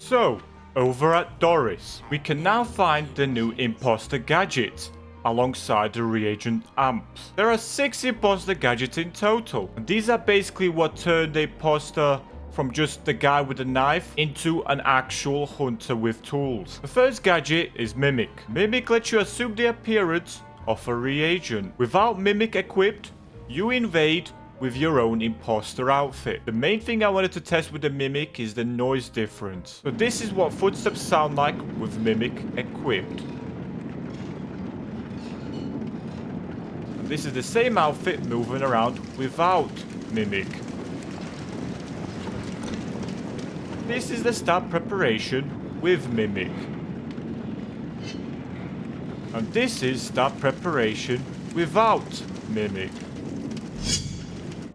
So, over at Doris, we can now find the new Imposter gadget alongside the reagent amps. There are 6 Imposter gadgets in total, and these are basically what turned the Imposter from just the guy with a knife into an actual hunter with tools. The first gadget is Mimic. Mimic lets you assume the appearance of a reagent. Without Mimic equipped, you invade with your own Imposter outfit. The main thing I wanted to test with the Mimic is the noise difference. So this is what footsteps sound like with Mimic equipped. And this is the same outfit moving around without Mimic. This is the stab preparation with Mimic. And this is stab preparation without Mimic.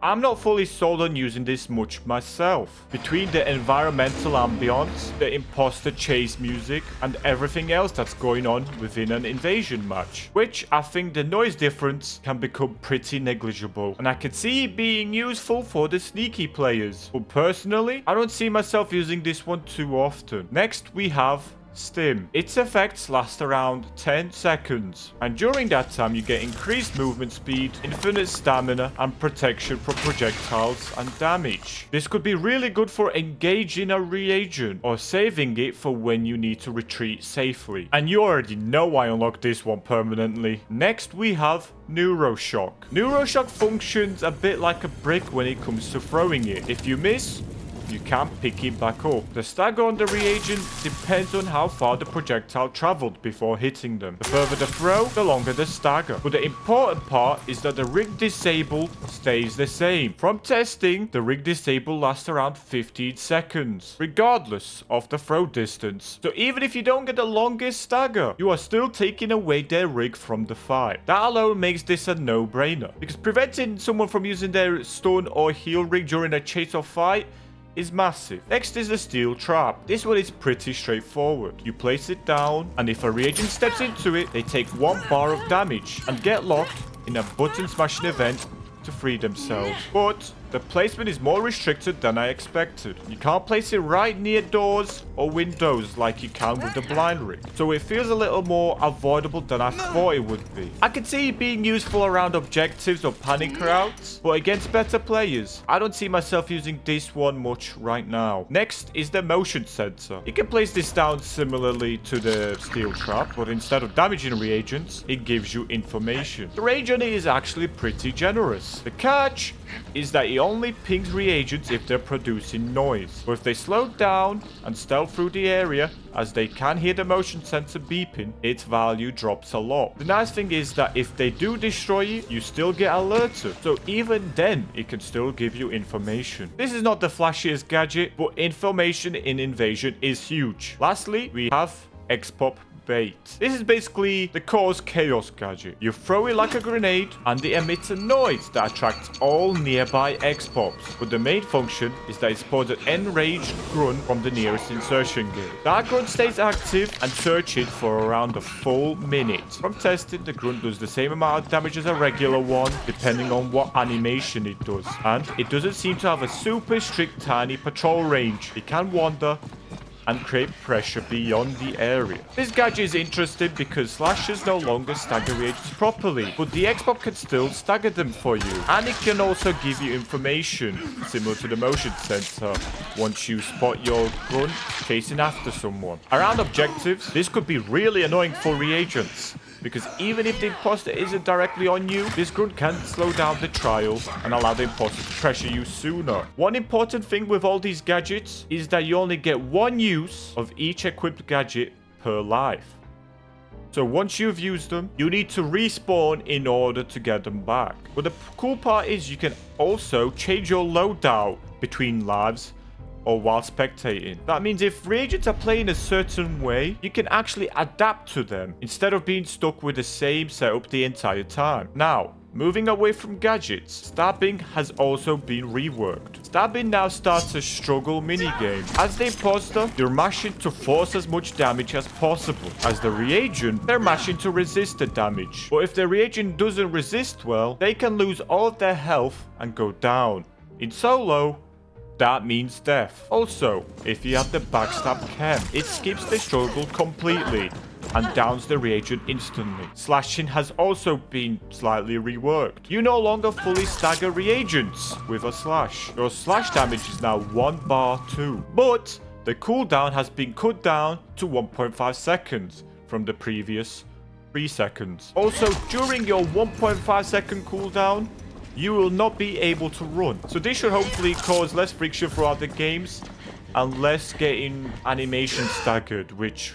I'm not fully sold on using this much myself. Between the environmental ambience, the imposter chase music, and everything else that's going on within an invasion match, which I think the noise difference can become pretty negligible, and I can see it being useful for the sneaky players. But personally, I don't see myself using this one too often. Next, we have Stim. Its effects last around 10 seconds, and during that time you get increased movement speed, infinite stamina, and protection from projectiles and damage. This could be really good for engaging a reagent or saving it for when you need to retreat safely. And you already know I unlocked this one permanently. Next we have Neuroshock. Neuroshock functions a bit like a brick when it comes to throwing it. If you miss, you can't pick it back up. The stagger on the reagent depends on how far the projectile traveled before hitting them. The further the throw, the longer the stagger. But the important part is that the rig disable stays the same. From testing, the rig disable lasts around 15 seconds, regardless of the throw distance. So even if you don't get the longest stagger, you are still taking away their rig from the fight. That alone makes this a no-brainer, because preventing someone from using their stun or heal rig during a chase or fight is massive. Next is the steel trap. This one is pretty straightforward. You place it down, and if a reagent steps into it, they take 1 bar of damage and get locked in a button smashing event to free themselves. But the placement is more restricted than I expected. You can't place it right near doors or windows like you can with the blind rig, so it feels a little more avoidable than I thought it would be. I can see it being useful around objectives or panic routes, but against better players, I don't see myself using this one much right now. Next is the motion sensor. You can place this down similarly to the steel trap, but instead of damaging reagents, it gives you information. The range on it is actually pretty generous. The catch is that it only pings reagents if they're producing noise. But if they slow down and stealth through the area, as they can hear the motion sensor beeping, its value drops a lot. The nice thing is that if they do destroy it, you still get alerted. So even then, it can still give you information. This is not the flashiest gadget, but information in Invasion is huge. Lastly, we have X-Pop Bait. This is basically the cause chaos gadget. You throw it like a grenade and it emits a noise that attracts all nearby X-Pops. But the main function is that it spawns an enraged grunt from the nearest insertion gate. That grunt stays active and searching for around a full minute. From testing, the grunt does the same amount of damage as a regular one, depending on what animation it does. And it doesn't seem to have a super strict tiny patrol range. It can wander and create pressure beyond the area. This gadget is interesting because slashers no longer stagger reagents properly, but the X-Pop can still stagger them for you. And it can also give you information, similar to the motion sensor, once you spot your grunt chasing after someone. Around objectives, this could be really annoying for reagents, because even if the imposter isn't directly on you, this grunt can slow down the trial and allow the imposter to pressure you sooner. One important thing with all these gadgets is that you only get 1 use of each equipped gadget per life. So once you've used them, you need to respawn in order to get them back. But the cool part is you can also change your loadout between lives or while spectating. That means if reagents are playing a certain way, you can actually adapt to them instead of being stuck with the same setup the entire time. Now, moving away from gadgets, stabbing has also been reworked. Stabbing now starts a struggle minigame. As the imposter, you're mashing to force as much damage as possible. As the reagent, they're mashing to resist the damage. But if the reagent doesn't resist well, they can lose all of their health and go down. In solo, that means death. Also, if you have the backstab chem, it skips the struggle completely and downs the reagent instantly. Slashing has also been slightly reworked. You no longer fully stagger reagents with a slash. Your slash damage is now 1 bar 2, but the cooldown has been cut down to 1.5 seconds from the previous 3 seconds. Also, during your 1.5 second cooldown, you will not be able to run. So this should hopefully cause less friction throughout the games and less getting animation staggered, which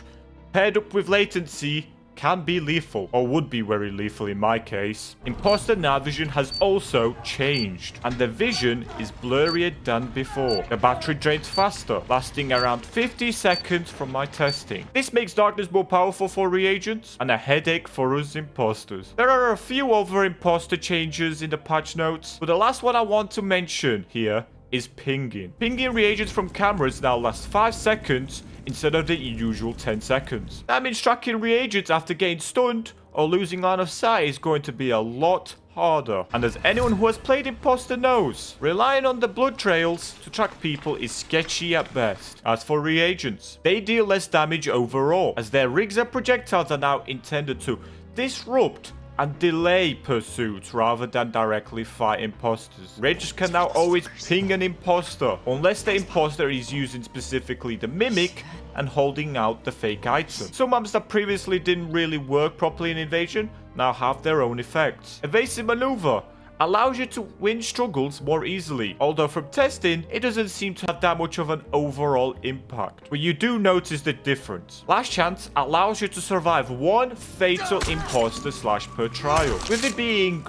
paired up with latency can be lethal, or would be very lethal in my case. Imposter night vision has also changed, and the vision is blurrier than before. The battery drains faster, lasting around 50 seconds from my testing. This makes darkness more powerful for reagents and a headache for us imposters. There are a few other imposter changes in the patch notes, but the last one I want to mention here is pinging. Pinging reagents from cameras now lasts 5 seconds instead of the usual 10 seconds. That means tracking reagents after getting stunned or losing line of sight is going to be a lot harder. And as anyone who has played Imposter knows, relying on the blood trails to track people is sketchy at best. As for reagents, they deal less damage overall, as their rigs and projectiles are now intended to disrupt and delay pursuits rather than directly fight imposters. Reagents can now always ping an imposter, unless the imposter is using specifically the mimic and holding out the fake item. Some maps that previously didn't really work properly in Invasion now have their own effects. Evasive maneuver allows you to win struggles more easily, although from testing, it doesn't seem to have that much of an overall impact. But you do notice the difference. Last Chance allows you to survive one fatal imposter slash per trial. With it being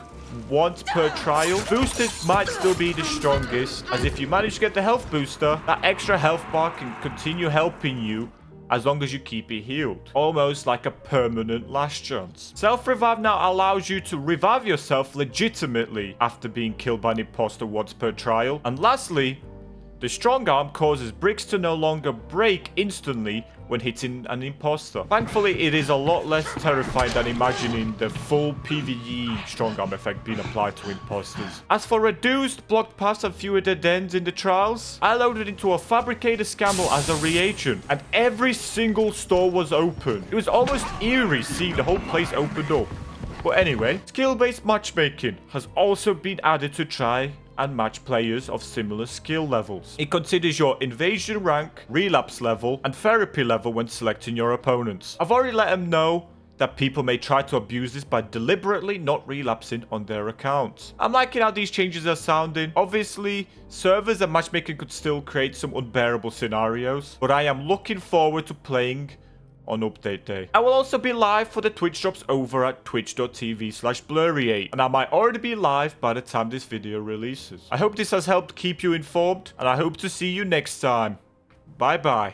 once per trial, boosters might still be the strongest, as if you manage to get the health booster, that extra health bar can continue helping you as long as you keep it healed. Almost like a permanent last chance. Self-revive now allows you to revive yourself legitimately after being killed by an imposter once per trial. And lastly, the strong arm causes bricks to no longer break instantly when hitting an imposter. Thankfully, it is a lot less terrifying than imagining the full PvE strong arm effect being applied to imposters. As for reduced blocked paths and fewer dead ends in the trials, I loaded into a fabricator scamble as a reagent, and every single store was open. It was almost eerie seeing the whole place opened up. But anyway, skill-based matchmaking has also been added to try and match players of similar skill levels. It considers your invasion rank, relapse level, and therapy level when selecting your opponents. I've already let them know that people may try to abuse this by deliberately not relapsing on their accounts. I'm liking how these changes are sounding. Obviously, servers and matchmaking could still create some unbearable scenarios, but I am looking forward to playing on update day. I will also be live for the Twitch drops over at twitch.tv/Bluriate, and I might already be live by the time this video releases. I hope this has helped keep you informed, and I hope to see you next time. Bye bye.